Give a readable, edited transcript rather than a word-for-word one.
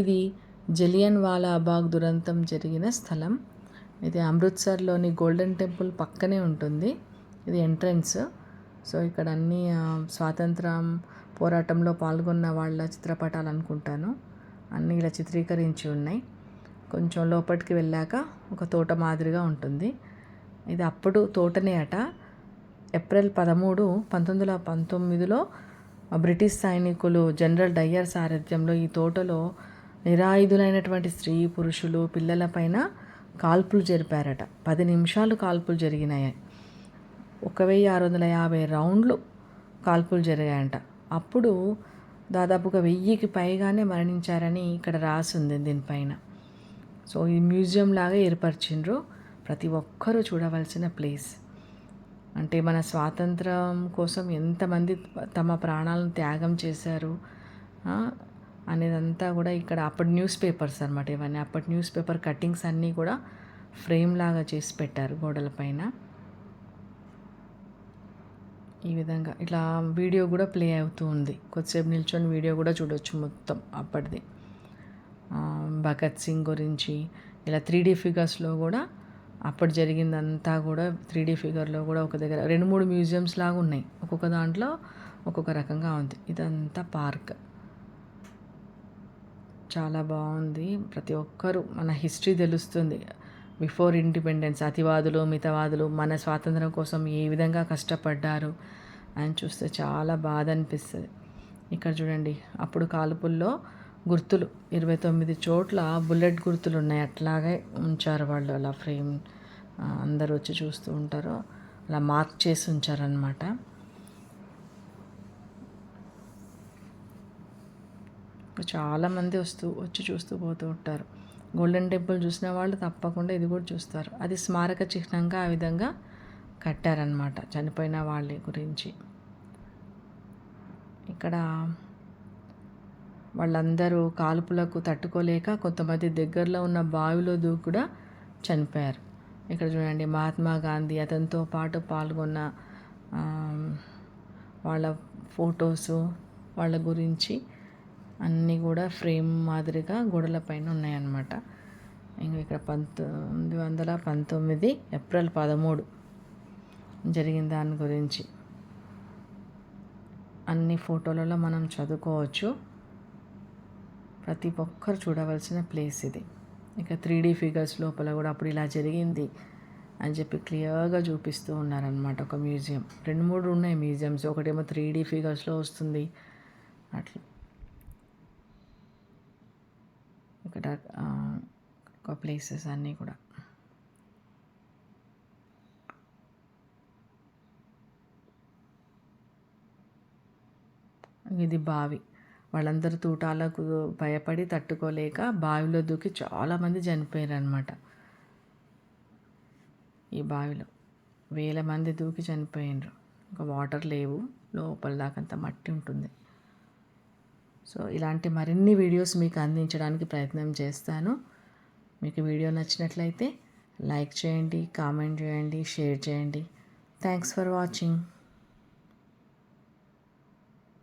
ఇది జలియన్ వాలా బాగ్ దురంతం జరిగిన స్థలం. ఇది అమృత్సర్లోని గోల్డెన్ టెంపుల్ పక్కనే ఉంటుంది. ఇది ఎంట్రన్స్. సో ఇక్కడ అన్ని స్వాతంత్రం పోరాటంలో పాల్గొన్న వాళ్ళ చిత్రపటాలు అనుకుంటాను. అన్నీ ఇలా చిత్రీకరించి ఉన్నాయి. కొంచెం లోపలికి వెళ్ళాక ఒక తోట మాదిరిగా ఉంటుంది. ఇది అప్పుడు తోటనే అట. ఏప్రిల్ 13, 1919లో బ్రిటిష్ సైనికులు జనరల్ డయ్యర్ సారథ్యంలో ఈ తోటలో నిరాయుధులైనటువంటి స్త్రీ, పురుషులు, పిల్లలపైన కాల్పులు జరిపారట. 10 నిమిషాలు కాల్పులు జరిగినాయి. 1650 రౌండ్లు కాల్పులు జరిగాయంట. అప్పుడు దాదాపుగా 1000కి పైగానే మరణించారని ఇక్కడ రాసింది దీనిపైన. సో ఈ మ్యూజియం లాగా ఏర్పరిచిండ్రు. ప్రతి ఒక్కరూ చూడవలసిన ప్లేస్. అంటే మన స్వాతంత్రం కోసం ఎంతమంది తమ ప్రాణాలను త్యాగం చేశారు అనేదంతా కూడా ఇక్కడ అప్పటి న్యూస్ పేపర్స్ అనమాట. ఇవన్నీ అప్పటి న్యూస్ పేపర్ కట్టింగ్స్ అన్నీ కూడా ఫ్రేమ్ లాగా చేసి పెట్టారు గోడల పైన. ఈ విధంగా ఇట్లా వీడియో కూడా ప్లే అవుతూ ఉంది. కొద్దిసేపు నిల్చొని వీడియో కూడా చూడొచ్చు మొత్తం అప్పటిది. భగత్ సింగ్ గురించి ఇలా 3D ఫిగర్స్లో కూడా అప్పుడు జరిగిందంతా కూడా 3D ఫిగర్లో కూడా ఒక దగ్గర 2-3 మ్యూజియంస్ లాగా ఉన్నాయి. ఒక్కొక్క దాంట్లో ఒక్కొక్క రకంగా ఉంది. ఇదంతా పార్క్. చాలా బాగుంది. ప్రతి ఒక్కరూ మన హిస్టరీ తెలుస్తుంది. బిఫోర్ ఇండిపెండెన్స్ అతివాదులు, మితవాదులు మన స్వాతంత్రం కోసం ఏ విధంగా కష్టపడ్డారు అని చూస్తే చాలా బాధ అనిపిస్తుంది. ఇక్కడ చూడండి, అప్పుడు కాల్పుల్లో గుర్తులు 29 చోట్ల బుల్లెట్ గుర్తులు ఉన్నాయి. అట్లాగే ఉంచారు వాళ్ళు. అలా ఫ్రేమ్ అందరూ వచ్చి చూస్తూ ఉంటారు. అలా మార్క్ చేసి ఉంచారనమాట. చాలామంది వచ్చి చూస్తూ పోతూ ఉంటారు. గోల్డెన్ టెంపుల్ చూసిన వాళ్ళు తప్పకుండా ఇది కూడా చూస్తారు. అది స్మారక చిహ్నంగా ఆ విధంగా కట్టారనమాట చనిపోయిన వాళ్ళ గురించి. ఇక్కడ వాళ్ళందరూ కాల్పులకు తట్టుకోలేక కొంతమంది దగ్గరలో ఉన్న బావిలో దూకి కూడా చనిపోయారు. ఇక్కడ చూడండి, మహాత్మా గాంధీ అతనితో పాటు పాల్గొన్న వాళ్ళ ఫొటోసు, వాళ్ళ గురించి అన్నీ కూడా ఫ్రేమ్ మాదిరిగా గోడల పైన ఉన్నాయన్నమాట. ఇంకా ఇక్కడ 1919 ఏప్రిల్ 13 జరిగిన దాని గురించి అన్ని ఫోటోలలో మనం చదువుకోవచ్చు. ప్రతి ఒక్కరు చూడవలసిన ప్లేస్ ఇది. ఇక 3D ఫిగర్స్ లోపల కూడా అప్పుడు ఇలా జరిగింది అని చెప్పి క్లియర్గా చూపిస్తూ ఉన్నారనమాట. ఒక మ్యూజియం, 2-3 ఉన్నాయి మ్యూజియంస్. ఒకటేమో 3D ఫిగర్స్లో వస్తుంది అట్లా. ఇక్కడ ఒక ప్లేసెస్ అన్నీ కూడా. ఇది బావి. వాళ్ళందరూ తూటాలకు భయపడి తట్టుకోలేక బావిలో దూకి చాలామంది చనిపోయారు అనమాట. ఈ బావిలో వేల మంది దూకి చనిపోయినారు. ఇంకా వాటర్ లేవు, లోపల దాకంత మట్టి ఉంటుంది. సో ఇలాంటి మరిన్ని వీడియోస్ మీకు అందించడానికి ప్రయత్నం చేస్తాను. మీకు వీడియో నచ్చినట్లయితే లైక్ చేయండి, కామెంట్ చేయండి, షేర్ చేయండి. Thanks for watching.